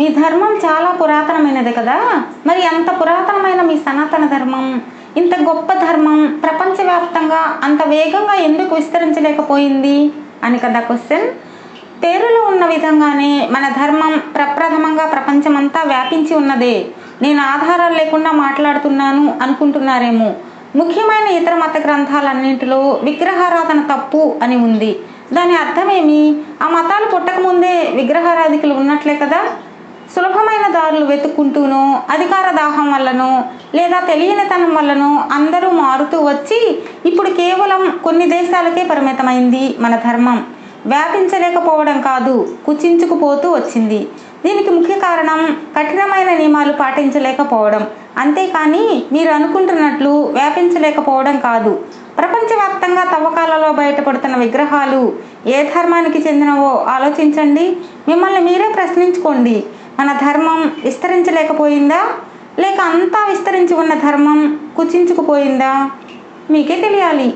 మీ ధర్మం చాలా పురాతనమైనది కదా, మరి అంత పురాతనమైన మీ సనాతన ధర్మం, ఇంత గొప్ప ధర్మం ప్రపంచవ్యాప్తంగా అంత వేగంగా ఎందుకు విస్తరించలేకపోయింది అని కదా క్వశ్చన్. పేరులో ఉన్న విధంగానే మన ధర్మం ప్రప్రథమంగా ప్రపంచమంతా వ్యాపించి ఉన్నదే. నేను ఆధారాలు లేకుండా మాట్లాడుతున్నాను అనుకుంటున్నారేమో. ముఖ్యమైన ఇతర మత గ్రంథాలన్నింటిలో విగ్రహారాధన తప్పు అని ఉంది. దాని అర్థమేమి? ఆ మతాలు పుట్టకముందే విగ్రహారాధికులు ఉన్నట్లే కదా. సులభమైన దారులు వెతుక్కుంటూనో, అధికార దాహం వల్లనో, లేదా తెలియనితనం వల్లనో అందరూ మారుతూ వచ్చి ఇప్పుడు కేవలం కొన్ని దేశాలకే పరిమితమైంది మన ధర్మం. వ్యాపించలేకపోవడం కాదు, కుచించుకుపోతూ వచ్చింది. దీనికి ముఖ్య కారణం కఠినమైన నియమాలు పాటించలేకపోవడం. అంతేకాని మీరు అనుకుంటున్నట్లు వ్యాపించలేకపోవడం కాదు. ప్రపంచవ్యాప్తంగా తవ్వకాలలో బయటపడుతున్న విగ్రహాలు ఏ ధర్మానికి చెందినవో ఆలోచించండి. మిమ్మల్ని మీరే ప్రశ్నించుకోండి. మన ధర్మం విస్తరించలేకపోయిందా, లేక అంతా విస్తరించి ఉన్న ధర్మం కుచించుకుపోయిందా? మీకే తెలియాలి.